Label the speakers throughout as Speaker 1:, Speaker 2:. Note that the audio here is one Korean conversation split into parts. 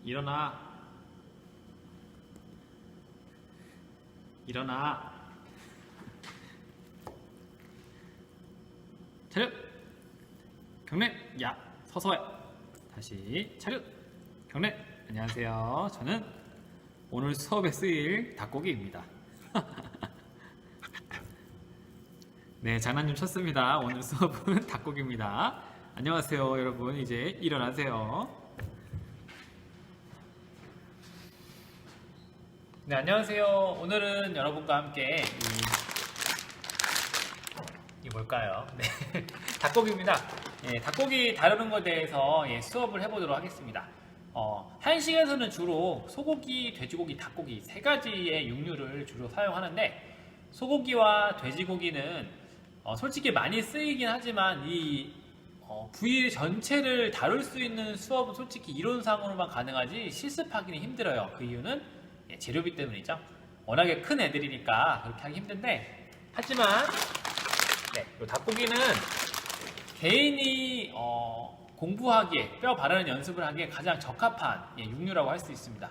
Speaker 1: 일어나. 일어나. 차렷. 경례. 야, 서서해. 다시 차렷. 경례. 안녕하세요. 저는 오늘 수업에 쓰일 닭고기입니다. 네, 장난 좀 쳤습니다. 오늘 수업은 닭고기입니다. 안녕하세요, 여러분. 이제 일어나세요. 네, 안녕하세요. 오늘은 여러분과 함께 이 뭘까요? 네, 닭고기입니다. 예, 닭고기 다루는 것에 대해서 수업을 해보도록 하겠습니다. 한식에서는 주로 소고기, 돼지고기, 닭고기 세 가지의 육류를 주로 사용하는데, 소고기와 돼지고기는 솔직히 많이 쓰이긴 하지만 이 부위 전체를 다룰 수 있는 수업은 솔직히 이론상으로만 가능하지 실습하기는 힘들어요. 그 이유는 재료비 때문이죠. 워낙에 큰 애들이니까 그렇게 하기 힘든데, 하지만 이 닭고기는 개인이 공부하기에, 뼈 바르는 연습을 하기에 가장 적합한 육류라고 할 수 있습니다.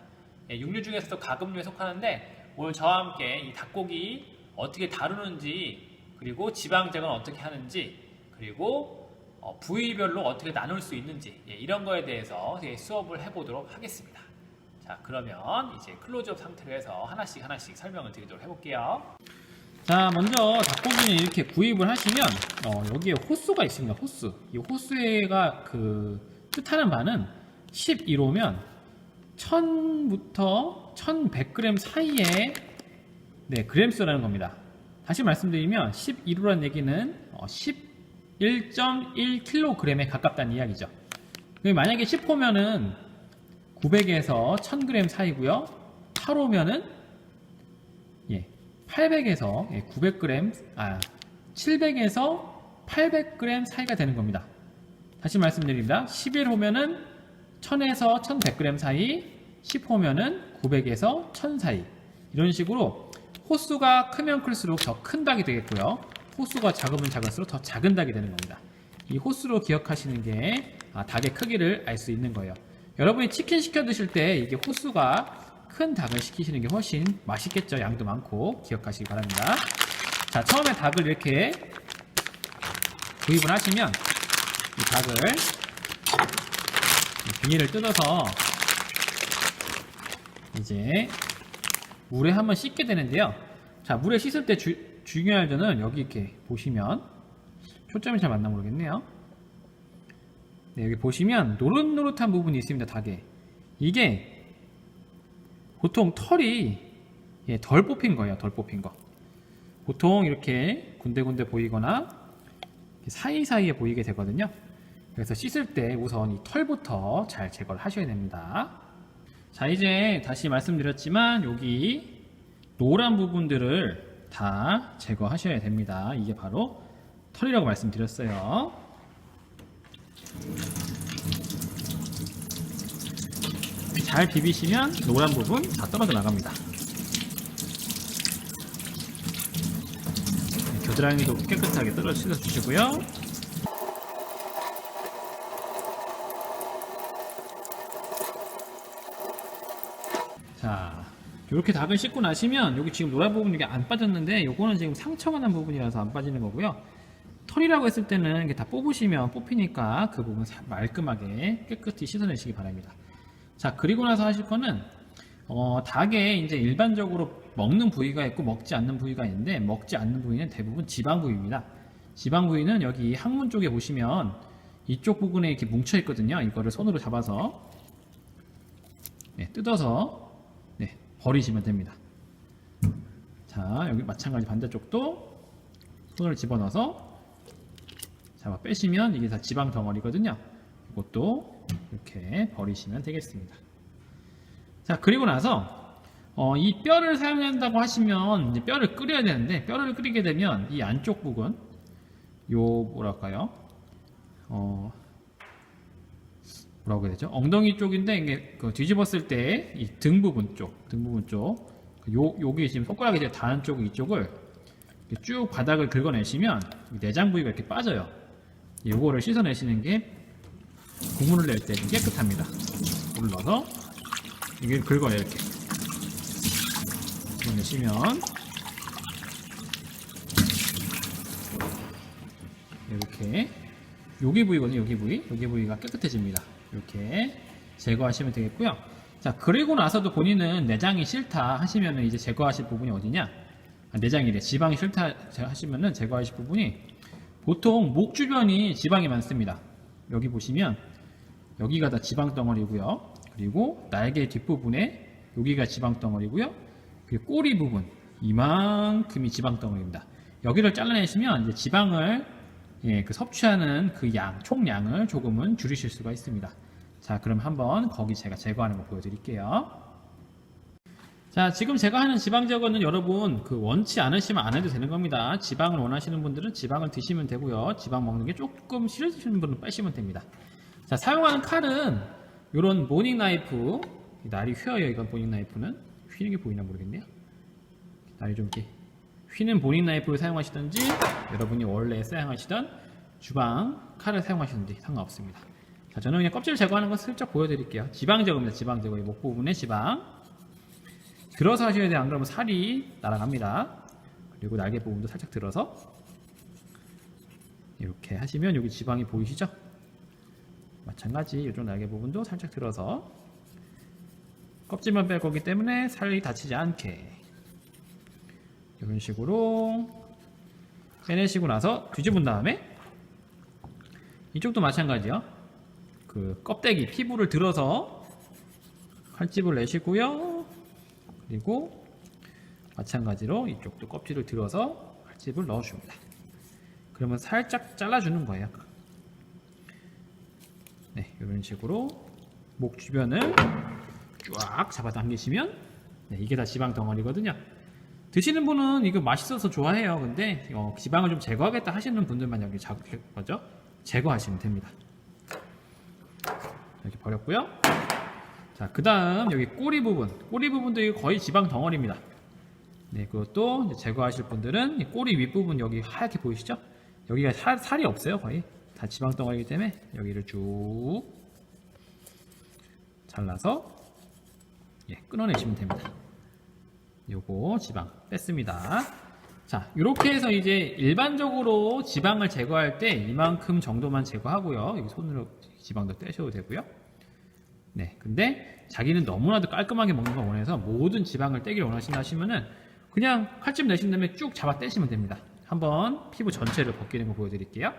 Speaker 1: 육류 중에서도 가금류에 속하는데, 오늘 저와 함께 이 닭고기 어떻게 다루는지, 그리고 지방 제거는 어떻게 하는지, 그리고 부위별로 어떻게 나눌 수 있는지, 이런 거에 대해서 수업을 해보도록 하겠습니다. 자, 그러면 이제 클로즈업 상태로 해서 하나씩 설명을 드리도록 해볼게요. 자, 먼저 닭고기는 이렇게 구입을 하시면 여기에 호수가 있습니다. 호수. 이 호수가 그 뜻하는 바는 11호면 1000부터 1100g 사이에 그램수라는 겁니다. 다시 말씀드리면 11호라는 얘기는 11.1kg에 가깝다는 이야기죠. 만약에 10호면은 900에서 1000g 사이고요. 8호면은 800에서 900g, 700에서 800g 사이가 되는 겁니다. 다시 말씀드립니다. 11호면은 1000에서 1100g 사이, 10호면은 900에서 1000 사이. 이런 식으로 호수가 크면 클수록 더 큰 닭이 되겠고요. 호수가 작으면 작을수록 더 작은 닭이 되는 겁니다. 이 호수로 기억하시는 게 닭의 크기를 알 수 있는 거예요. 여러분이 치킨 시켜 드실 때 이게 호수가 큰 닭을 시키시는 게 훨씬 맛있겠죠. 양도 많고. 기억하시기 바랍니다. 자, 처음에 닭을 이렇게 구입을 하시면 이 닭을 비닐을 뜯어서 이제 물에 한번 씻게 되는데요. 자, 물에 씻을 때 중요한 점은 여기 이렇게 보시면, 초점이 잘 맞나 모르겠네요. 네, 여기 보시면 노릇노릇한 부분이 있습니다. 닭에. 이게 보통 털이 덜 뽑힌 거예요. 덜 뽑힌 거. 보통 이렇게 군데군데 보이거나 사이사이에 보이게 되거든요. 그래서 씻을 때 우선 이 털부터 잘 제거를 하셔야 됩니다. 자, 이제 다시 말씀드렸지만 여기 노란 부분들을 다 제거하셔야 됩니다. 이게 바로 털이라고 말씀드렸어요. 잘 비비시면 노란 부분 다 떨어져 나갑니다. 겨드랑이도 깨끗하게 떨어져 주시고요. 자, 이렇게 닭을 씻고 나시면 여기 지금 노란 부분 이게 안 빠졌는데, 요거는 지금 상처가 난 부분이라서 안 빠지는 거고요. 털이라고 했을 때는 이게 다 뽑으시면 뽑히니까 그 부분 말끔하게 깨끗이 씻어내시기 바랍니다. 자, 그리고 나서 하실 거는 닭에 이제 일반적으로 먹는 부위가 있고 먹지 않는 부위가 있는데, 먹지 않는 부위는 대부분 지방 부위입니다. 지방 부위는 여기 항문 쪽에 보시면 이쪽 부분에 이렇게 뭉쳐 있거든요. 이거를 손으로 잡아서 뜯어서 버리시면 됩니다. 자, 여기 마찬가지 반대쪽도 손을 집어넣어서 잡아 빼시면 이게 다 지방 덩어리거든요. 이것도 이렇게 버리시면 되겠습니다. 자, 그리고 나서 이 뼈를 사용한다고 하시면 이제 뼈를 끓여야 되는데, 뼈를 끓이게 되면 이 안쪽 부분, 뭐랄까요? 뭐라고 해야 되죠? 엉덩이 쪽인데, 이게 뒤집었을 때 이 등 부분 쪽, 여기 지금 손가락이 이제 닿은 쪽, 이쪽을 쭉 바닥을 긁어내시면 내장 부위가 이렇게 빠져요. 요거를 씻어내시는 게 국물을 낼 때 깨끗합니다. 물을 넣어서 이게 긁어요, 이렇게. 긁어내시면 이렇게 여기 부위거든요. 여기 부위가 깨끗해집니다. 이렇게 제거하시면 되겠고요. 자, 그리고 나서도 본인은 내장이 싫다 하시면은 이제 제거하실 부분이 어디냐? 내장이래. 지방이 싫다 하시면은 제거하실 부분이 보통 목 주변이 지방이 많습니다. 여기 보시면 여기가 다 지방 덩어리고요. 그리고 날개 뒷부분에 여기가 지방 덩어리고요. 그리고 꼬리 부분 이만큼이 지방 덩어리입니다. 여기를 잘라내시면 이제 지방을 그 섭취하는 그 총량을 조금은 줄이실 수가 있습니다. 자, 그럼 한번 거기 제가 제거하는 거 보여드릴게요. 자, 지금 제가 하는 지방 제거는 여러분 원치 않으시면 안 해도 되는 겁니다. 지방을 원하시는 분들은 지방을 드시면 되고요. 지방 먹는 게 조금 싫으시는 분은 빼시면 됩니다. 자, 사용하는 칼은 이런 모닝 나이프, 날이 휘어요. 이건 모닝 나이프는 휘는 게 보이나 모르겠네요. 날이 좀 이렇게 휘는 모닝 나이프를 사용하시든지 여러분이 원래 사용하시던 주방 칼을 사용하시든지 상관없습니다. 자, 저는 그냥 껍질 제거하는 거 슬쩍 보여드릴게요. 지방 제거입니다. 지방 제거. 이 목 부분의 지방. 들어서 하셔야 돼요. 안 그러면 살이 날아갑니다. 그리고 날개 부분도 살짝 들어서 이렇게 하시면 여기 지방이 보이시죠? 마찬가지 이쪽 날개 부분도 살짝 들어서 껍질만 뺄 거기 때문에 살이 다치지 않게 이런 식으로 빼내시고 나서 뒤집은 다음에 이쪽도 마찬가지요. 그 껍데기 피부를 들어서 칼집을 내시고요. 그리고 마찬가지로 이쪽도 껍질을 들어서 칼집을 넣어줍니다. 그러면 살짝 잘라주는 거예요. 네, 이런 식으로 목 주변을 쫙 잡아당기시면 네, 이게 다 지방 덩어리거든요. 드시는 분은 이거 맛있어서 좋아해요. 근데 지방을 좀 제거하겠다 하시는 분들만 여기 제거하시면 됩니다. 이렇게 버렸고요. 자, 그 다음 여기 꼬리 부분도 이거 거의 지방 덩어리입니다. 네, 그것도 이제 제거하실 분들은 이 꼬리 윗부분 여기 하얗게 보이시죠? 여기가 살이 없어요. 거의 다 지방 덩어리이기 때문에 여기를 쭉 잘라서 끊어내시면 됩니다. 요거 지방 뺐습니다. 자, 이렇게 해서 이제 일반적으로 지방을 제거할 때 이만큼 정도만 제거하고요. 여기 손으로 지방도 떼셔도 되고요. 네, 근데 자기는 너무나도 깔끔하게 먹는 걸 원해서 모든 지방을 떼기를 원하신다 하시면은 그냥 칼집 내신 다음에 쭉 잡아 떼시면 됩니다. 한번 피부 전체를 벗기는 거 보여드릴게요.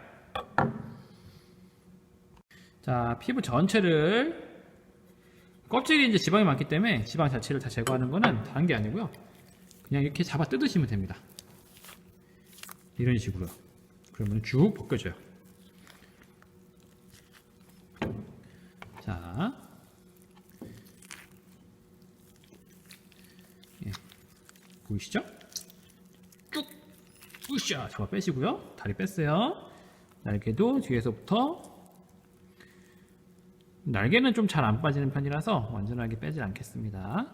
Speaker 1: 자, 피부 전체를 껍질이 이제 지방이 많기 때문에 지방 자체를 다 제거하는 거는 다른 게 아니고요. 그냥 이렇게 잡아 뜯으시면 됩니다. 이런 식으로. 그러면 쭉 벗겨져요. 자, 보이시죠? 쭉 으쌰 잡아 빼시고요. 다리 뺐어요. 날개도 뒤에서부터 날개는 좀 잘 안 빠지는 편이라서 완전하게 빼지 않겠습니다.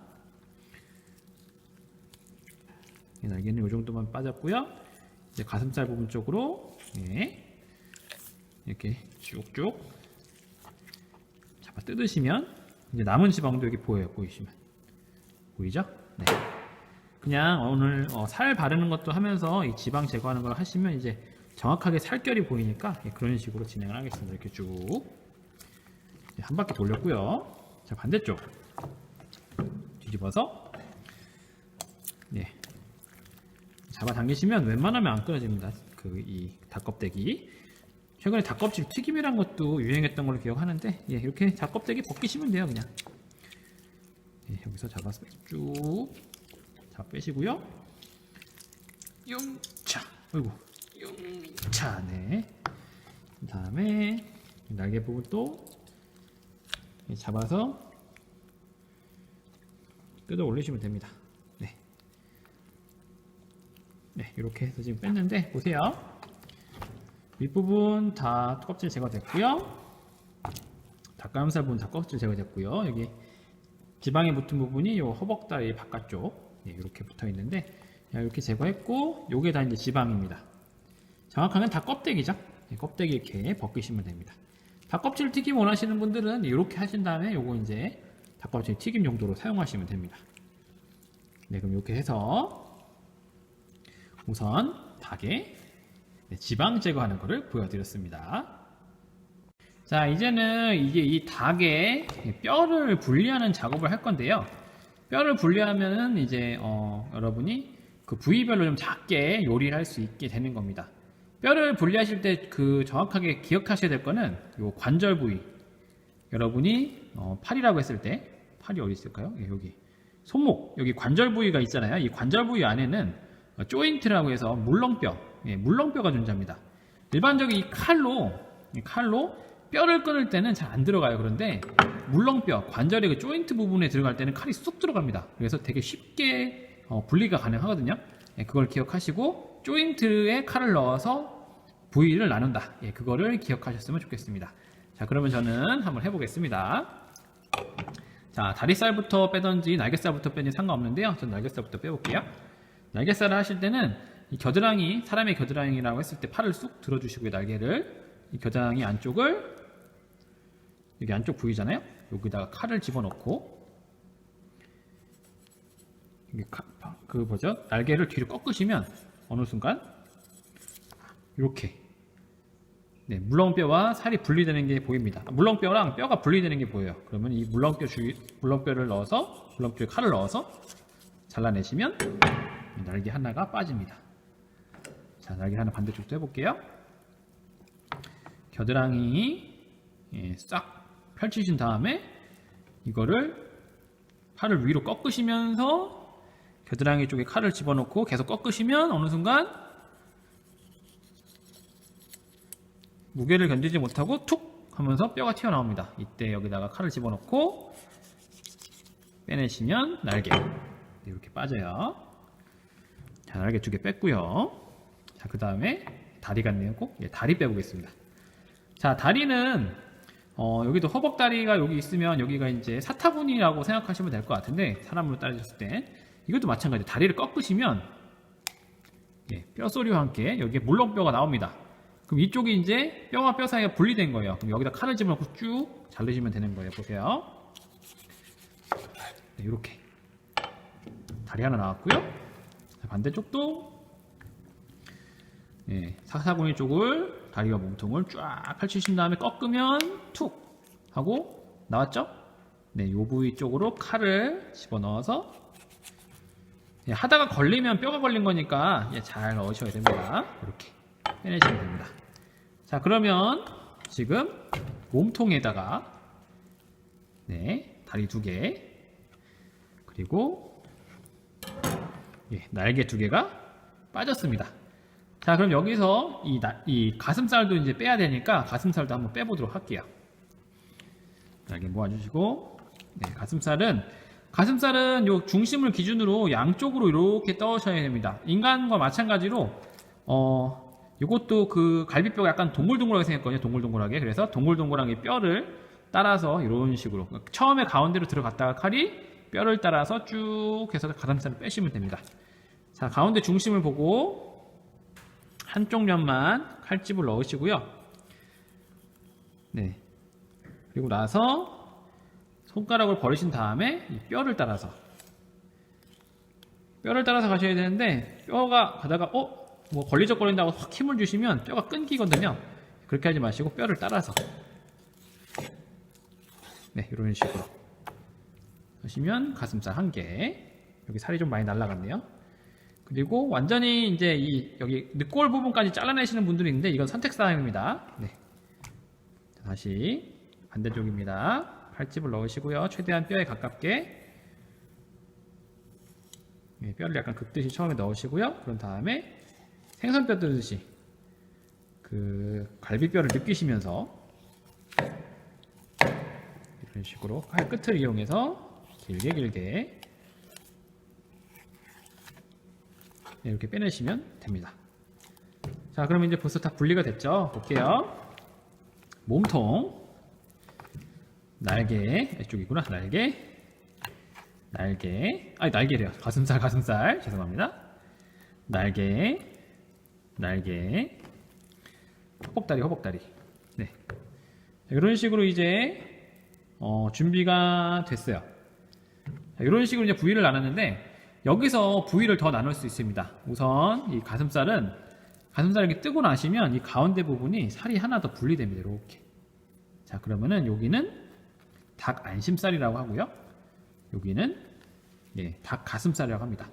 Speaker 1: 날개는 이 정도만 빠졌고요. 이제 가슴살 부분 쪽으로 이렇게 쭉쭉 잡아 뜯으시면 이제 남은 지방도 여기 보여요. 보이죠? 네. 그냥 오늘 살 바르는 것도 하면서 이 지방 제거하는 걸 하시면 이제 정확하게 살결이 보이니까 그런 식으로 진행을 하겠습니다. 이렇게 쭉 한 바퀴 돌렸고요. 자, 반대쪽 뒤집어서 잡아당기시면 웬만하면 안 끊어집니다. 이 닭껍데기. 최근에 닭껍질 튀김이란 것도 유행했던 걸로 기억하는데 이렇게 닭껍데기 벗기시면 돼요. 그냥 여기서 잡아서 쭉 잡아 빼시고요. 용차, 어이구, 용차, 네. 그 다음에 날개 부분 또 잡아서 뜯어 올리시면 됩니다. 네, 이렇게 해서 지금 뺐는데 보세요. 윗부분 다 껍질 제거됐고요. 닭가슴살 부분 다 껍질 제거됐고요. 여기 지방에 붙은 부분이 요 허벅다리 바깥쪽 이렇게 붙어 있는데 이렇게 제거했고 요게 다 이제 지방입니다. 정확하게는 다 껍데기죠. 껍데기 이렇게 벗기시면 됩니다. 닭껍질 튀김 원하시는 분들은 이렇게 하신 다음에 요거 이제 닭꼬치 튀김 용도로 사용하시면 됩니다. 네, 그럼 이렇게 해서 우선 닭의 지방 제거하는 것을 보여드렸습니다. 자, 이제는 이게 이 닭의 뼈를 분리하는 작업을 할 건데요. 뼈를 분리하면은 이제 여러분이 그 부위별로 좀 작게 요리를 할 수 있게 되는 겁니다. 뼈를 분리하실 때 그 정확하게 기억하셔야 될 거는 요 관절 부위. 여러분이 팔이라고 했을 때 팔이 어디 있을까요? 예, 여기 손목 여기 관절 부위가 있잖아요. 이 관절 부위 안에는 조인트라고 해서 물렁뼈, 예, 물렁뼈가 존재합니다. 일반적인 이 칼로 뼈를 끊을 때는 잘 안 들어가요. 그런데 물렁뼈, 관절의 그 조인트 부분에 들어갈 때는 칼이 쑥 들어갑니다. 그래서 되게 쉽게 분리가 가능하거든요. 예, 그걸 기억하시고 조인트에 칼을 넣어서 부위를 나눈다. 예, 그거를 기억하셨으면 좋겠습니다. 자, 그러면 저는 한번 해보겠습니다. 자, 다리살부터 빼든지 날개살부터 빼든지 상관없는데요. 저는 날개살부터 빼볼게요. 날개살을 하실 때는 이 겨드랑이, 사람의 겨드랑이라고 했을 때 팔을 쑥 들어주시고요. 날개를 이 겨드랑이 안쪽을 여기 안쪽 부위잖아요. 여기다가 칼을 집어넣고 날개를 뒤로 꺾으시면 어느 순간 이렇게 네, 물렁뼈와 살이 분리되는 게 보입니다. 물렁뼈랑 뼈가 분리되는 게 보여요. 그러면 이 물렁뼈를 넣어서 물렁뼈에 칼을 넣어서 잘라내시면 날개 하나가 빠집니다. 자, 날개 하나 반대쪽도 해볼게요. 겨드랑이 싹 펼치신 다음에 이거를 팔을 위로 꺾으시면서 겨드랑이 쪽에 칼을 집어넣고 계속 꺾으시면 어느 순간 무게를 견디지 못하고 툭 하면서 뼈가 튀어나옵니다. 이때 여기다가 칼을 집어넣고 빼내시면 날개 이렇게 빠져요. 자, 날개 2개 뺐고요. 자, 그 다음에 다리가 내고 다리 빼보겠습니다. 자, 다리는 여기도 허벅다리가 여기 있으면 여기가 이제 사타구니라고 생각하시면 될 것 같은데 사람으로 따지셨을 때 이것도 마찬가지. 다리를 꺾으시면 뼈소리와 함께 여기에 물렁뼈가 나옵니다. 그럼 이쪽이 이제 뼈와 뼈 사이가 분리된 거예요. 그럼 여기다 칼을 집어넣고 쭉 자르시면 되는 거예요. 보세요. 네, 이렇게 다리 하나 나왔고요. 반대쪽도 사타구니 쪽을 다리와 몸통을 쫙 펼치신 다음에 꺾으면 툭 하고 나왔죠? 네, 요 부위 쪽으로 칼을 집어넣어서 하다가 걸리면 뼈가 걸린 거니까 잘 넣으셔야 됩니다. 이렇게 빼내시면 됩니다. 자, 그러면 지금 몸통에다가 다리 2개 그리고 날개 2개가 빠졌습니다. 자, 그럼 여기서 이 가슴살도 이제 빼야 되니까 가슴살도 한번 빼보도록 할게요. 날개 모아주시고 가슴살은 요 중심을 기준으로 양쪽으로 이렇게 떠셔야 됩니다. 인간과 마찬가지로 이것도 그 갈비뼈가 약간 동글동글하게 생겼거든요. 동글동글하게. 그래서 동글동글하게 뼈를 따라서 이런 식으로 처음에 가운데로 들어갔다가 칼이 뼈를 따라서 쭉 해서 가슴살을 빼시면 됩니다. 자, 가운데 중심을 보고 한쪽 면만 칼집을 넣으시고요. 네. 그리고 나서 손가락을 버리신 다음에 이 뼈를 따라서 가셔야 되는데 뼈가 가다가 뭐 걸리적거린다고 확 힘을 주시면 뼈가 끊기거든요. 그렇게 하지 마시고 뼈를 따라서 이런 식으로 하시면 가슴살 1개. 여기 살이 좀 많이 날라갔네요. 그리고 완전히 이제 여기 늑골 부분까지 잘라내시는 분들이 있는데 이건 선택사항입니다. 다시 반대쪽입니다. 칼집을 넣으시고요. 최대한 뼈에 가깝게 뼈를 약간 긋듯이 처음에 넣으시고요. 그런 다음에 생선뼈 뜯듯이 그 갈비뼈를 느끼시면서 이런 식으로 칼 끝을 이용해서 길게 이렇게 빼내시면 됩니다. 자, 그럼 이제 벌써 다 분리가 됐죠? 볼게요. 몸통, 날개, 이쪽이구나. 날개래요. 가슴살, 죄송합니다. 날개, 허벅다리. 네. 이런 식으로 이제 준비가 됐어요. 자, 이런 식으로 이제 부위를 나눴는데 여기서 부위를 더 나눌 수 있습니다. 우선 이 가슴살을 이렇게 뜨고 나시면 이 가운데 부분이 살이 하나 더 분리됩니다. 이렇게. 자, 그러면은 여기는 닭 안심살이라고 하고요. 여기는 닭 가슴살이라고 합니다.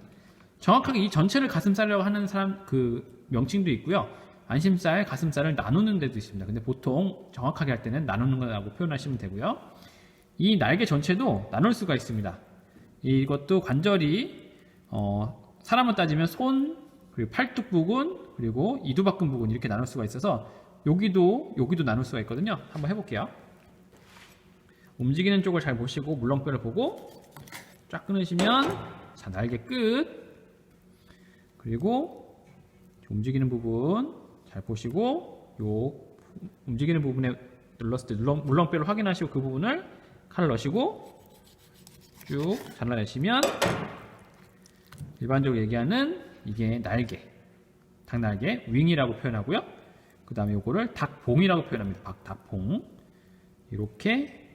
Speaker 1: 정확하게 이 전체를 가슴살이라고 하는 사람 그 명칭도 있고요. 안심살, 가슴살을 나누는 데도 있습니다. 근데 보통 정확하게 할 때는 나누는 거라고 표현하시면 되고요. 이 날개 전체도 나눌 수가 있습니다. 이것도 관절이 사람을 따지면 손, 그리고 팔뚝 부분, 그리고 이두박근 부분 이렇게 나눌 수가 있어서 여기도 나눌 수가 있거든요. 한번 해볼게요. 움직이는 쪽을 잘 보시고 물렁뼈를 보고 쫙 끊으시면 자, 날개 끝, 그리고 움직이는 부분 잘 보시고 요 움직이는 부분에 눌렀을 때 물렁뼈를 확인하시고 그 부분을 칼을 넣으시고 쭉 잘라내시면 일반적으로 얘기하는 이게 날개, 닭날개, 윙이라고 표현하고요. 그 다음에 요거를 닭봉이라고 표현합니다. 닭봉. 이렇게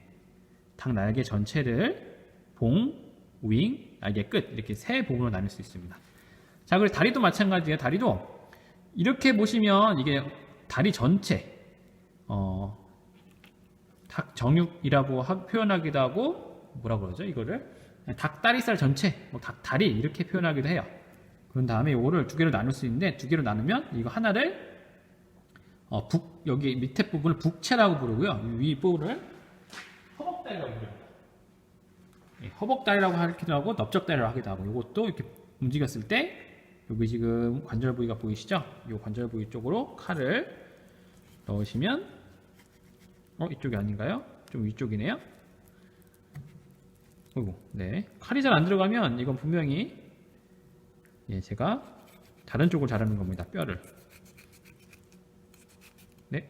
Speaker 1: 닭날개 전체를 봉, 윙, 날개 끝 이렇게 세 봉으로 나눌 수 있습니다. 자, 그리고 다리도 마찬가지예요. 다리도 이렇게 보시면 이게 다리 전체 닭 정육이라고 표현하기도 하고 뭐라 그러죠? 이거를 닭다리살 전체, 닭다리 이렇게 표현하기도 해요. 그런 다음에 이거를 두 개로 나눌 수 있는데 두 개로 나누면 이거 하나를 여기 밑에 부분을 북채라고 부르고요. 위 부분을 허벅다리라고 부릅니다. 허벅다리라고 하기도 하고 넓적다리라고 하기도 하고 이것도 이렇게 움직였을 때 여기 지금 관절 부위가 보이시죠? 이 관절 부위 쪽으로 칼을 넣으시면 이쪽이 아닌가요? 좀 위쪽이네요. 네. 칼이 잘 안 들어가면 이건 분명히 제가 다른 쪽을 자르는 겁니다. 뼈를. 네.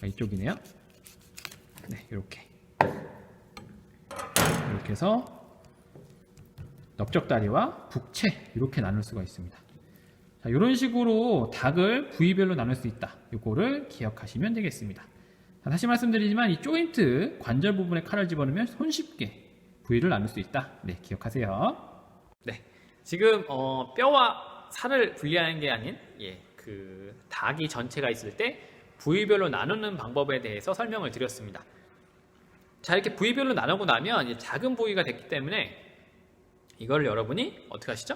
Speaker 1: 이쪽이네요. 네, 이렇게 해서 넓적다리와 북채 이렇게 나눌 수가 있습니다. 자, 이런 식으로 닭을 부위별로 나눌 수 있다. 이거를 기억하시면 되겠습니다. 자, 다시 말씀드리지만 이 조인트 관절 부분에 칼을 집어넣으면 손쉽게 부위를 나눌 수 있다. 네, 기억하세요.
Speaker 2: 네, 지금 뼈와 살을 분리하는 게 아닌 그 닭이 전체가 있을 때 부위별로 나누는 방법에 대해서 설명을 드렸습니다. 자, 이렇게 부위별로 나누고 나면 이제 작은 부위가 됐기 때문에 이걸 여러분이 어떻게 하시죠?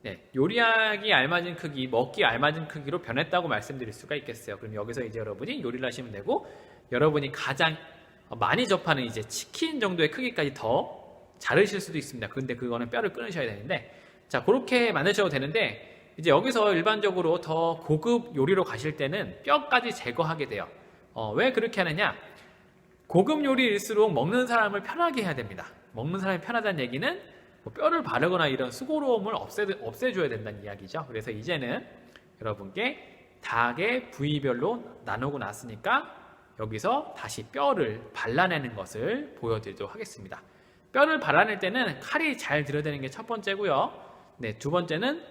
Speaker 2: 네, 요리하기 알맞은 크기, 먹기 알맞은 크기로 변했다고 말씀드릴 수가 있겠어요. 그럼 여기서 이제 여러분이 요리를 하시면 되고, 여러분이 가장 많이 접하는 이제 치킨 정도의 크기까지 더 자르실 수도 있습니다. 근데 그거는 뼈를 끊으셔야 되는데, 자, 그렇게 만드셔도 되는데, 이제 여기서 일반적으로 더 고급 요리로 가실 때는 뼈까지 제거하게 돼요. 왜 그렇게 하느냐? 고급 요리일수록 먹는 사람을 편하게 해야 됩니다. 먹는 사람이 편하다는 얘기는 뼈를 바르거나 이런 수고로움을 없애줘야 된다는 이야기죠. 그래서 이제는 여러분께 닭의 부위별로 나누고 났으니까 여기서 다시 뼈를 발라내는 것을 보여드리도록 하겠습니다. 뼈를 발라낼 때는 칼이 잘 들어가는 게 첫 번째고요. 네, 두 번째는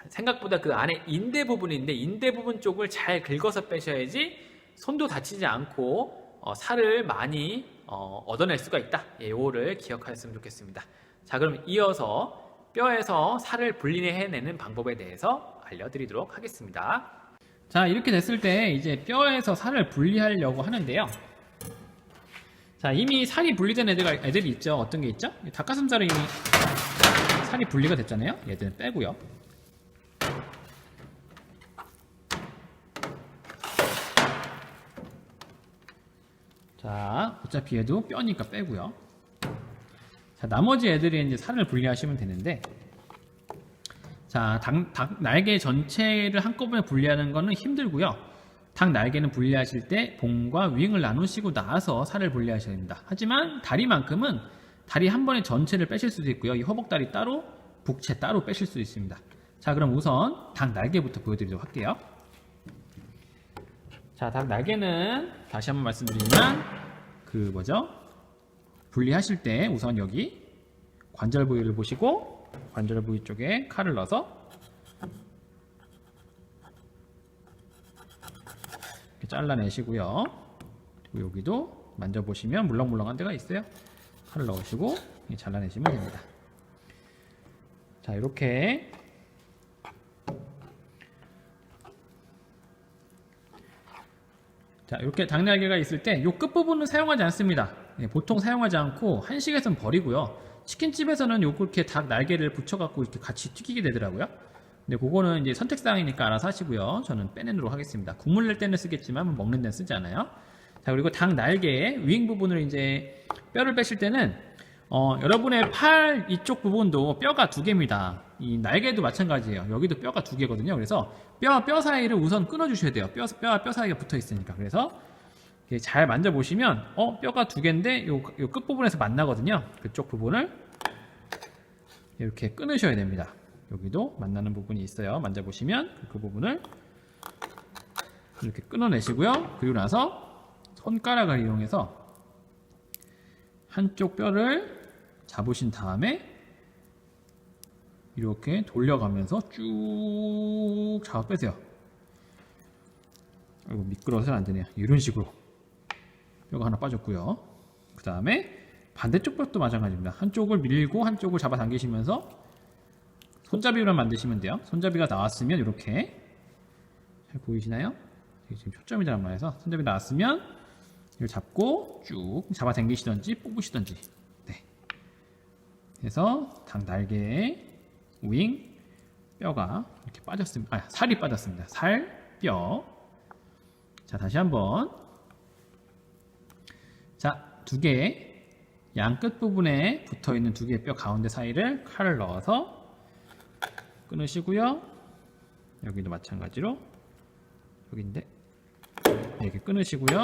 Speaker 2: 생각보다 그 안에 인대 부분인데 인대 부분 쪽을 잘 긁어서 빼셔야지 손도 다치지 않고 살을 많이 얻어낼 수가 있다. 요거를 기억하셨으면 좋겠습니다. 자, 그럼 이어서 뼈에서 살을 분리해내는 방법에 대해서 알려드리도록 하겠습니다.
Speaker 1: 자, 이렇게 됐을 때 이제 뼈에서 살을 분리하려고 하는데요. 자, 이미 살이 분리된 애들이 있죠. 어떤 게 있죠? 닭가슴살은 이미 살이 분리가 됐잖아요. 얘들은 빼고요. 자, 어차피 얘도 뼈니까 빼고요. 자, 나머지 애들이 이제 살을 분리하시면 되는데, 자, 닭 날개 전체를 한꺼번에 분리하는 거는 힘들고요. 닭 날개는 분리하실 때 봉과 윙을 나누시고 나서 살을 분리하셔야 됩니다. 하지만 다리만큼은 다리 한 번에 전체를 빼실 수도 있고요. 이 허벅다리 따로, 북채 따로 빼실 수도 있습니다. 자, 그럼 우선 닭 날개부터 보여드리도록 할게요. 자, 닭 날개는 다시 한번 말씀드리지만 분리하실 때 우선 여기 관절 부위를 보시고 관절 부위 쪽에 칼을 넣어서 이렇게 잘라내시고요. 그리고 여기도 만져보시면 물렁물렁한 데가 있어요. 칼을 넣으시고 잘라내시면 됩니다. 자, 이렇게 닭날개가 있을 때 이 끝부분은 사용하지 않습니다. 보통 사용하지 않고 한식에서는 버리고요. 치킨집에서는 요렇게 닭 날개를 붙여갖고 이렇게 같이 튀기게 되더라고요. 근데 그거는 이제 선택사항이니까 알아서 하시고요. 저는 빼내도록 하겠습니다. 국물 낼 때는 쓰겠지만 먹는 데는 쓰지 않아요. 자, 그리고 닭 날개의 윙 부분을 이제 뼈를 빼실 때는 여러분의 팔 이쪽 부분도 뼈가 2개입니다. 이 날개도 마찬가지예요. 여기도 뼈가 2개거든요. 그래서 뼈 사이를 우선 끊어주셔야 돼요. 뼈와 뼈 사이가 붙어 있으니까. 그래서 이렇게 잘 만져보시면 뼈가 2개인데 요 끝부분에서 만나거든요. 그쪽 부분을 이렇게 끊으셔야 됩니다. 여기도 만나는 부분이 있어요. 만져보시면 그 부분을 이렇게 끊어내시고요. 그리고 나서 손가락을 이용해서 한쪽 뼈를 잡으신 다음에 이렇게 돌려가면서 쭉 잡아 빼세요. 아이고, 미끄러워서 안 되네요. 이런 식으로 뼈가 하나 빠졌고요. 그 다음에 반대쪽 뼈도 마찬가지입니다. 한쪽을 밀고 한쪽을 잡아 당기시면서 손잡이로 만드시면 돼요. 손잡이가 나왔으면 이렇게 잘 보이시나요? 지금 초점이 잘 안 맞아서 손잡이 나왔으면 이걸 잡고 쭉 잡아 당기시던지 뽑으시던지. 네. 그래서 닭 날개에 윙 뼈가 이렇게 빠졌습니다. 살이 빠졌습니다. 살, 뼈. 자, 다시 한번. 자, 2개 양 끝 부분에 붙어 있는 2개의 뼈 가운데 사이를 칼을 넣어서 끊으시고요. 여기도 마찬가지로 여기인데 이렇게 끊으시고요.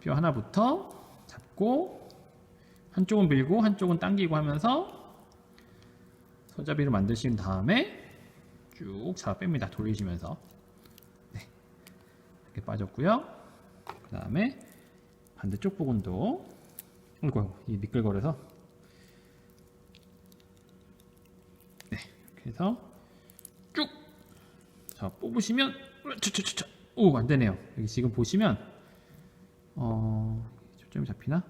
Speaker 1: 뼈 하나부터 잡고 한쪽은 밀고 한쪽은 당기고 하면서 손잡이를 만드신 다음에 쭉 잡아 뺍니다. 돌리시면서. 네. 이렇게 빠졌고요. 그 다음에 반대쪽 부분도 이 미끌거려서 네. 이렇게 해서 쭉 자, 뽑으시면 오, 안 되네요. 여기 지금 보시면 초점이 잡히나?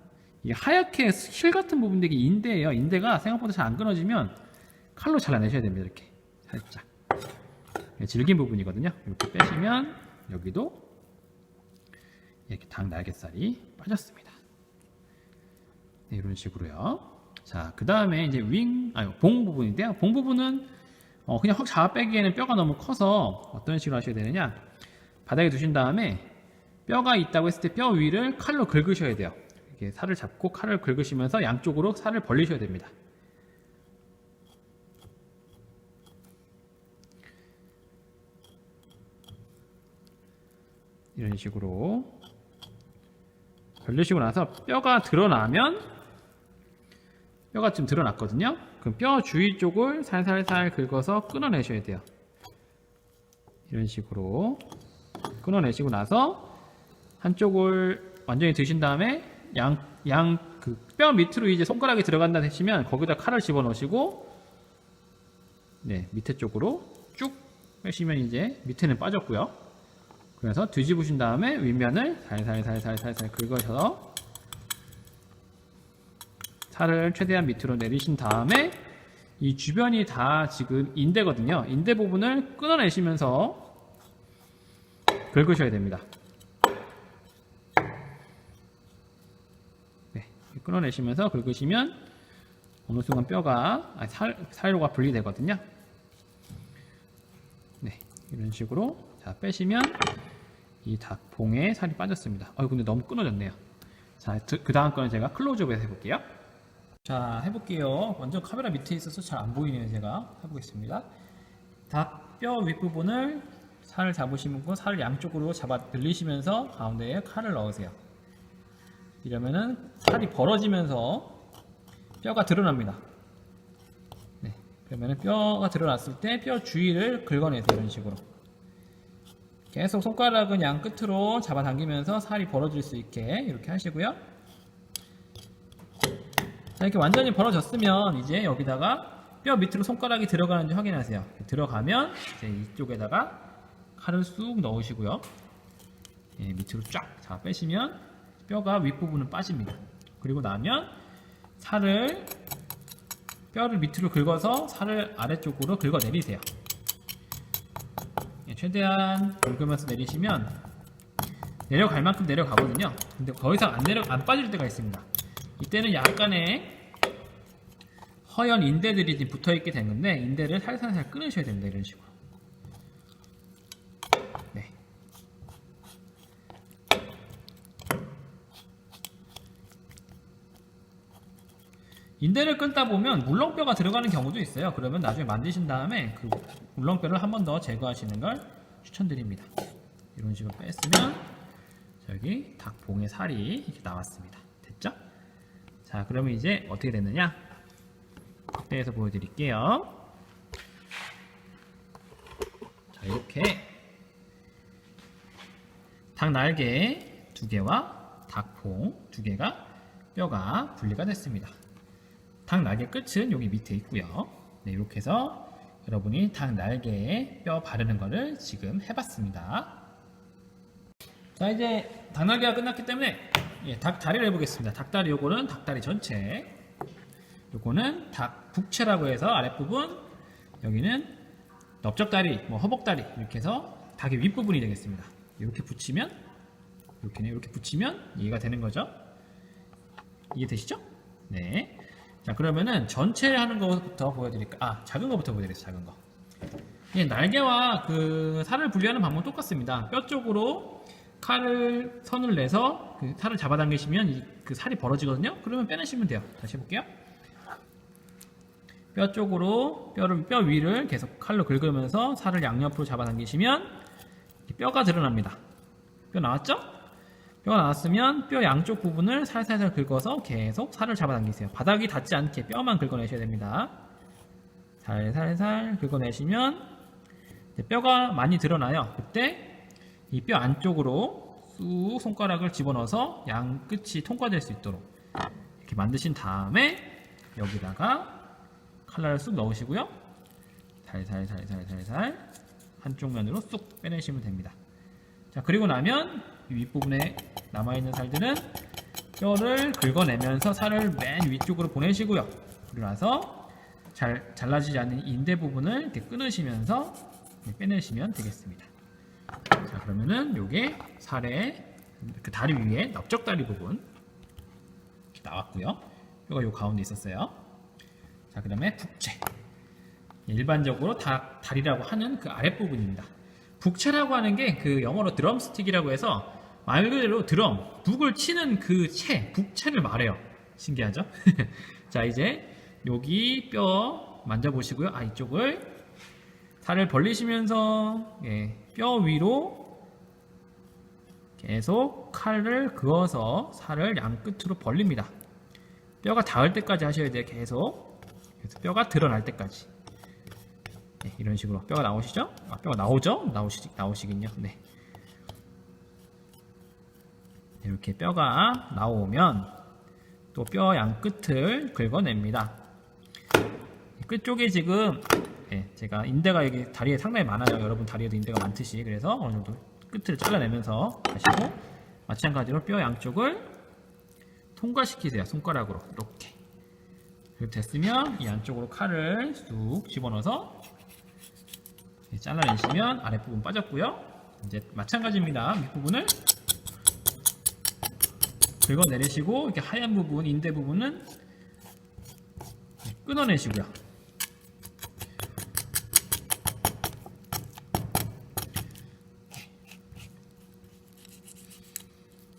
Speaker 1: 이게 하얗게 실 같은 부분들이 인대예요. 인대가 생각보다 잘 안 끊어지면 칼로 잘라내셔야 됩니다. 이렇게 살짝 질긴 부분이거든요. 이렇게 빼시면 여기도 이렇게 닭 날개살이 빠졌습니다. 네, 이런 식으로요. 자, 그 다음에 이제 봉 부분인데요. 봉 부분은 그냥 확 잡아 빼기에는 뼈가 너무 커서 어떤 식으로 하셔야 되느냐, 바닥에 두신 다음에 뼈가 있다고 했을 때 뼈 위를 칼로 긁으셔야 돼요. 이렇게 살을 잡고 칼을 긁으시면서 양쪽으로 살을 벌리셔야 됩니다. 이런 식으로 벌리시고 나서 뼈가 드러나면, 뼈가 좀 드러났거든요. 그럼 뼈 주위 쪽을 살살살 긁어서 끊어내셔야 돼요. 이런 식으로 끊어내시고 나서 한쪽을 완전히 드신 다음에 그 뼈 밑으로 이제 손가락이 들어간다 하시면 거기다 칼을 집어 넣으시고, 네, 밑에 쪽으로 쭉 빼시면 이제 밑에는 빠졌고요. 그래서 뒤집으신 다음에 윗면을 살살살살살살 긁으셔서 살을 최대한 밑으로 내리신 다음에 이 주변이 다 지금 인대거든요. 인대 부분을 끊어내시면서 긁으셔야 됩니다. 네, 끊어내시면서 긁으시면 어느 순간 뼈가 살로가 분리되거든요. 네, 이런 식으로 자 빼시면 이 닭봉에 살이 빠졌습니다. 근데 너무 끊어졌네요. 자, 그 다음 거는 제가 클로즈업에서 해볼게요. 자, 해볼게요. 완전 카메라 밑에 있어서 잘 안 보이네요. 제가 해보겠습니다. 닭 뼈 윗부분을 살을 잡으시고 살을 양쪽으로 잡아 늘리시면서 가운데에 칼을 넣으세요. 이러면은 살이 벌어지면서 뼈가 드러납니다. 네, 그러면은 뼈가 드러났을 때 뼈 주위를 긁어내세요. 이런 식으로 계속 손가락은 양 끝으로 잡아 당기면서 살이 벌어질 수 있게 이렇게 하시고요. 자, 이렇게 완전히 벌어졌으면 이제 여기다가 뼈 밑으로 손가락이 들어가는지 확인하세요. 들어가면 이제 이쪽에다가 칼을 쑥 넣으시고요. 예, 밑으로 쫙 잡아 빼시면 뼈가 윗부분은 빠집니다. 그리고 나면 뼈를 밑으로 긁어서 살을 아래쪽으로 긁어 내리세요. 최대한 긁으면서 내리시면 내려갈 만큼 내려가거든요. 근데 더 이상 안 빠질 때가 있습니다. 이때는 약간의 허연 인대들이 지금 붙어있게 된 건데, 인대를 살살살 끊으셔야 됩니다. 이런 식으로. 네. 인대를 끊다 보면 물렁뼈가 들어가는 경우도 있어요. 그러면 나중에 만드신 다음에 그 물렁뼈를 한 번 더 제거하시는 걸 추천드립니다. 이런 식으로 뺐으면 여기 닭봉의 살이 이렇게 나왔습니다. 됐죠? 자, 그러면 이제 어떻게 됐느냐? 확대해서 보여드릴게요. 자, 이렇게 닭 날개 2개와 닭봉 2개가 뼈가 분리가 됐습니다. 닭 날개 끝은 여기 밑에 있고요. 네, 이렇게 해서 여러분이 닭 날개에 뼈 바르는 거를 지금 해봤습니다. 자, 이제 닭 날개가 끝났기 때문에 닭 다리를 해보겠습니다. 닭다리, 요거는 닭다리 전체, 요거는 닭 북채라고 해서 아랫부분, 여기는 넓적다리, 허벅다리, 이렇게 해서 닭의 윗부분이 되겠습니다. 이렇게 붙이면, 이렇게 붙이면 이해가 되는 거죠? 이해되시죠? 네. 자, 그러면은 전체 하는 것부터 보여드릴까? 작은 거부터 보여드리겠습니다. 작은 거. 날개와 그 살을 분리하는 방법은 똑같습니다. 뼈 쪽으로 선을 내서 그 살을 잡아당기시면 그 살이 벌어지거든요. 그러면 빼내시면 돼요. 다시 해볼게요. 뼈 쪽으로 뼈 위를 계속 칼로 긁으면서 살을 양옆으로 잡아당기시면 뼈가 드러납니다. 뼈 나왔죠? 뼈가 나왔으면 뼈 양쪽 부분을 살살살 긁어서 계속 살을 잡아당기세요. 바닥이 닿지 않게 뼈만 긁어내셔야 됩니다. 살살살 긁어내시면 뼈가 많이 드러나요. 그때 이 뼈 안쪽으로 쑥 손가락을 집어넣어서 양 끝이 통과될 수 있도록 이렇게 만드신 다음에 여기다가 칼날을 쑥 넣으시고요. 살살 한쪽 면으로 쑥 빼내시면 됩니다. 자, 그리고 나면 이 윗부분에 남아있는 살들은 뼈를 긁어내면서 살을 맨 위쪽으로 보내시고요. 그리고 나서 잘라지지 않는 인대 부분을 이렇게 끊으시면서 빼내시면 되겠습니다. 자, 그러면은 요게 살의 그 다리 위에 넓적다리 부분 이렇게 나왔고요. 뼈가 요 가운데 있었어요. 자, 그 다음에 북채. 일반적으로 다리라고 하는 그 아랫부분입니다. 북채라고 하는 게 그 영어로 드럼스틱이라고 해서 말 그대로 북을 치는 그 북채를 말해요. 신기하죠? 자, 이제 여기 뼈 만져보시고요. 이쪽을 살을 벌리시면서 뼈 위로 계속 칼을 그어서 살을 양 끝으로 벌립니다. 뼈가 닿을 때까지 하셔야 돼요. 계속. 그래서 뼈가 드러날 때까지. 이런 식으로 뼈가 나오시죠? 뼈가 나오죠? 나오시긴요. 네. 이렇게 뼈가 나오면 또 뼈 양 끝을 긁어냅니다. 끝쪽에 지금 제가 인대가 여기 다리에 상당히 많아요. 여러분 다리에도 인대가 많듯이. 그래서 어느 정도 끝을 잘라내면서 하시고 마찬가지로 뼈 양쪽을 통과시키세요. 손가락으로 이렇게. 그렇게 됐으면 이 안쪽으로 칼을 쑥 집어넣어서 잘라내시면 아랫부분 빠졌고요. 이제 마찬가지입니다. 윗부분을 긁어내리시고 이렇게 하얀 부분, 인대 부분은 끊어내시고요.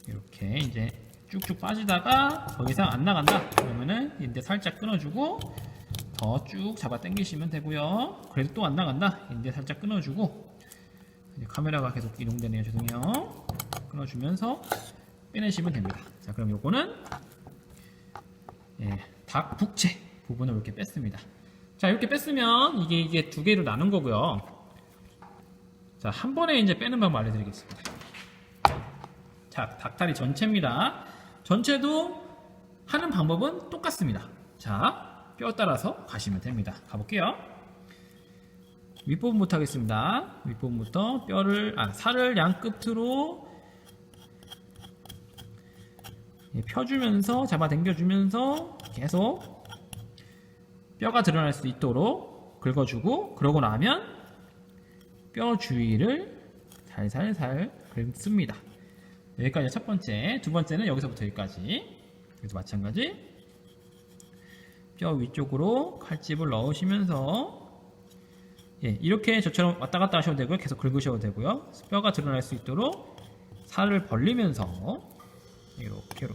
Speaker 1: 이렇게 이제 쭉쭉 빠지다가 더 이상 안 나간다. 그러면은 인대 살짝 끊어주고 더 쭉 잡아 당기시면 되고요. 그래도 또 안 나간다. 인대 살짝 끊어주고 이제 카메라가 계속 이동되네요. 죄송해요. 끊어주면서 빼내시면 됩니다. 자, 그럼 요거는 닭 북채 부분을 이렇게 뺐습니다. 자, 이렇게 뺐으면 이게 두 개로 나눈 거고요. 자, 한 번에 이제 빼는 방법 알려드리겠습니다. 자, 닭다리 전체입니다. 전체도 하는 방법은 똑같습니다. 자, 뼈 따라서 가시면 됩니다. 가볼게요. 윗부분부터 하겠습니다. 윗부분부터 살을 양 끝으로 펴주면서 잡아당겨주면서 계속 뼈가 드러날 수 있도록 긁어주고, 그러고 나면 뼈 주위를 살살살 긁습니다. 여기까지 첫 번째. 두 번째는 여기서부터 여기까지. 여기도 마찬가지. 뼈 위쪽으로 칼집을 넣으시면서 이렇게 저처럼 왔다 갔다 하셔도 되고요. 계속 긁으셔도 되고요. 뼈가 드러날 수 있도록 살을 벌리면서 이렇게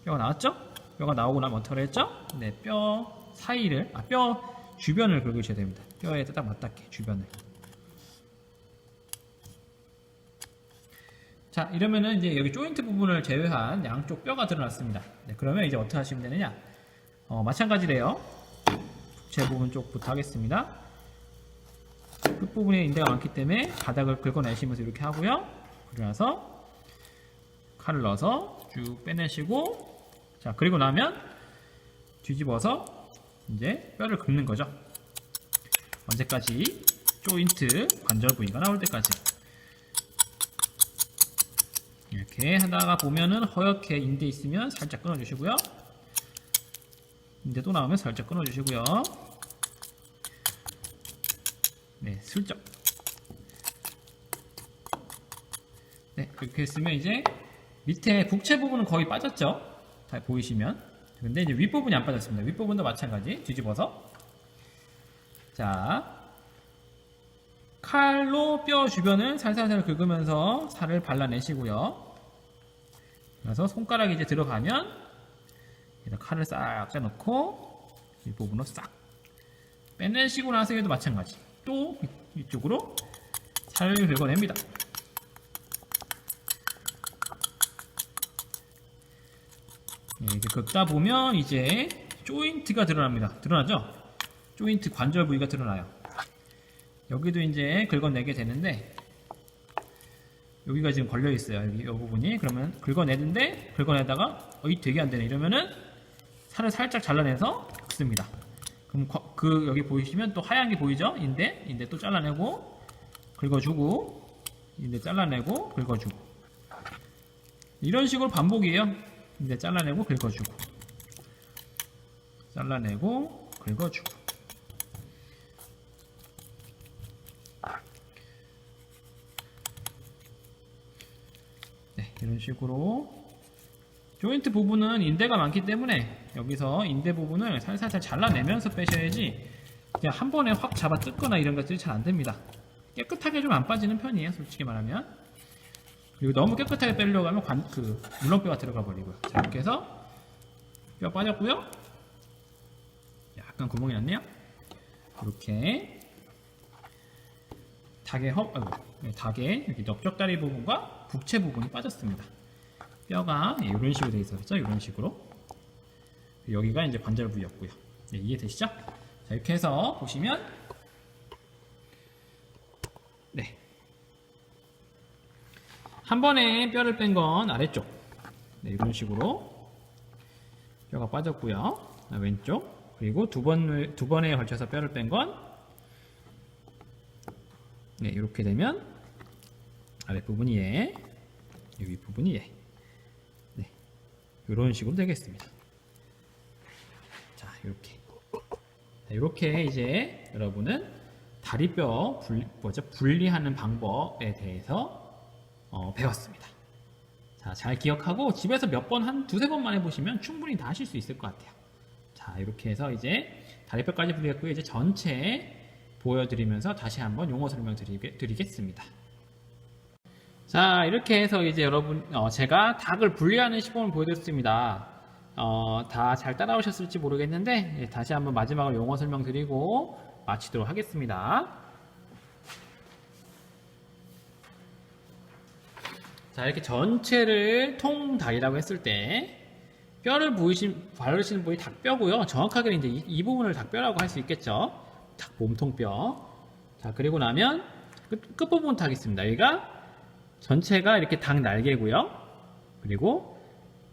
Speaker 1: 뼈가 나왔죠? 뼈가 나오고 나면 어떻게 했죠? 네, 뼈 사이를, 뼈 주변을 긁으셔야 됩니다. 뼈에 딱 맞닿게 주변을. 자, 이러면은 이제 여기 조인트 부분을 제외한 양쪽 뼈가 드러났습니다. 네, 그러면 이제 어떻게 하시면 되느냐? 마찬가지래요. 북체 부분 쪽부터 하겠습니다. 끝부분에 인대가 많기 때문에 바닥을 긁어내시면서 이렇게 하고요. 그리고 나서 칼을 넣어서 쭉 빼내시고, 자, 그리고 나면 뒤집어서 이제 뼈를 긁는 거죠. 언제까지? 조인트 관절 부위가 나올 때까지. 이렇게 하다가 보면은 허옇게 인대 있으면 살짝 끊어주시고요. 인대 또 나오면 살짝 끊어주시고요. 네, 슬쩍. 네, 그렇게 했으면 이제 밑에 북체 부분은 거의 빠졌죠? 잘 보이시면. 근데 이제 윗부분이 안 빠졌습니다. 윗부분도 마찬가지. 뒤집어서. 자, 칼로 뼈 주변을 살살살 긁으면서 살을 발라내시고요. 그래서 손가락이 이제 들어가면 칼을 싹 짜놓고 윗부분으로 싹 빼내시고 나서 얘도 마찬가지. 또 이쪽으로 살을 긁어냅니다. 이렇게 긁다 보면 이제 조인트가 드러납니다. 드러나죠? 조인트 관절 부위가 드러나요. 여기도 이제 긁어내게 되는데, 여기가 지금 걸려 있어요. 여기 이 부분이. 그러면 긁어내는데, 긁어내다가 되게 안 되네. 이러면은 살을 살짝 잘라내서 긁습니다. 그럼 여기 보이시면 또 하얀 게 보이죠? 인대 또 잘라내고 긁어주고, 인대 잘라내고 긁어주고, 이런 식으로 반복이에요. 인대 잘라내고 긁어주고, 잘라내고 긁어주고. 네, 이런 식으로 조인트 부분은 인대가 많기 때문에 여기서 인대 부분을 살살살 잘라내면서 빼셔야지 그냥 한 번에 확 잡아 뜯거나 이런 것들이 잘 안됩니다. 깨끗하게 좀 안 빠지는 편이에요, 솔직히 말하면. 그리고 너무 깨끗하게 빼려고 하면 물렁뼈가 들어가 버리고요. 자, 이렇게 해서 뼈 빠졌고요. 약간 구멍이 났네요. 이렇게 닭의 여기 넓적다리 부분과 북체 부분이 빠졌습니다. 뼈가 이런 식으로 되어 있었죠. 이런 식으로. 여기가 이제 관절 부위였고요. 네, 이해되시죠? 자, 이렇게 해서 보시면, 네, 한 번에 뼈를 뺀 건 아래쪽. 네, 이런 식으로 뼈가 빠졌고요. 왼쪽. 그리고 두 번에 걸쳐서 뼈를 뺀 건, 네, 이렇게 되면 아랫부분이 얘, 윗부분이 얘. 네, 이런 식으로 되겠습니다. 자, 이렇게 이제 여러분은 다리뼈 분리하는 방법에 대해서 배웠습니다. 자, 잘 기억하고 집에서 몇 번, 한 두세 번만 해보시면 충분히 다 하실 수 있을 것 같아요. 자, 이렇게 해서 이제 다리뼈까지 분리했고요. 이제 전체 보여드리면서 다시 한번 용어 설명 드리겠습니다. 자, 이렇게 해서 이제 여러분, 제가 닭을 분리하는 시범을 보여드렸습니다. 다 잘 따라오셨을지 모르겠는데, 다시 한번 마지막으로 용어 설명 드리고 마치도록 하겠습니다. 자, 이렇게 전체를 통닭이라고 했을 때, 뼈를 바르시는 부위 닭뼈고요. 정확하게는 이제 이 부분을 닭뼈라고 할 수 있겠죠. 닭 몸통뼈. 자, 그리고 나면 끝부분 닭 있습니다. 여기가 전체가 이렇게 닭 날개고요. 그리고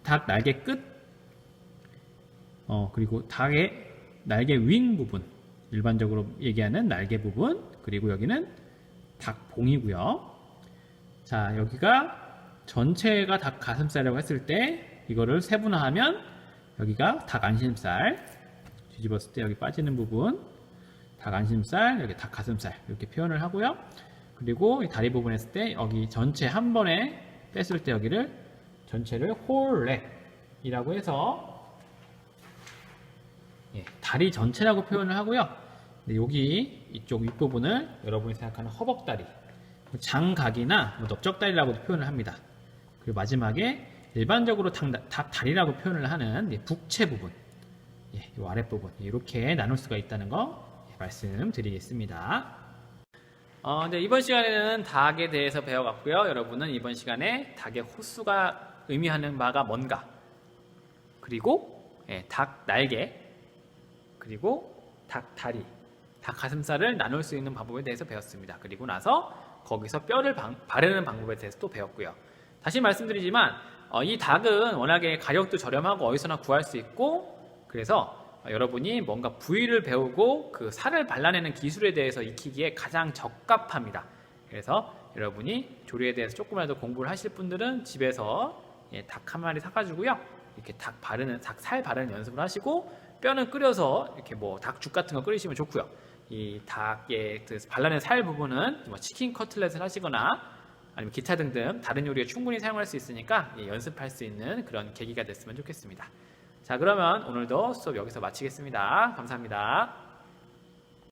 Speaker 1: 닭 날개 끝, 그리고 닭의 날개 윙 부분, 일반적으로 얘기하는 날개 부분, 그리고 여기는 닭 봉이고요. 자, 여기가 전체가 닭 가슴살이라고 했을 때 이거를 세분화하면 여기가 닭 안심살, 뒤집었을 때 여기 빠지는 부분, 닭 안심살, 여기 닭 가슴살 이렇게 표현을 하고요. 그리고 이 다리 부분 했을 때 여기 전체 한 번에 뺐을 때 여기를 전체를 홀렉이라고 해서 다리 전체라고 표현을 하고요. 여기 이쪽 윗부분을 여러분이 생각하는 허벅다리, 장각이나 넓적다리라고도 표현을 합니다. 그리고 마지막에 일반적으로 닭 다리라고 표현을 하는 북체 부분, 이 아랫부분 이렇게 나눌 수가 있다는 거 말씀드리겠습니다.
Speaker 2: 이번 시간에는 닭에 대해서 배워갔고요. 여러분은 이번 시간에 닭의 호수가 의미하는 바가 뭔가, 그리고 닭 날개, 그리고 닭 다리, 닭 가슴살을 나눌 수 있는 방법에 대해서 배웠습니다. 그리고 나서 거기서 뼈를 바르는 방법에 대해서 또 배웠고요. 다시 말씀드리지만 이 닭은 워낙에 가격도 저렴하고 어디서나 구할 수 있고, 그래서 여러분이 뭔가 부위를 배우고 그 살을 발라내는 기술에 대해서 익히기에 가장 적합합니다. 그래서 여러분이 조리에 대해서 조금이라도 공부를 하실 분들은 집에서 닭 한 마리 사가지고요, 이렇게 닭 살 바르는 연습을 하시고, 뼈는 끓여서 이렇게 뭐 닭죽 같은 거 끓이시면 좋고요. 이 닭의 그 발라낸 살 부분은 뭐 치킨 커틀렛을 하시거나 아니면 기타 등등 다른 요리에 충분히 사용할 수 있으니까 연습할 수 있는 그런 계기가 됐으면 좋겠습니다. 자, 그러면 오늘도 수업 여기서 마치겠습니다. 감사합니다.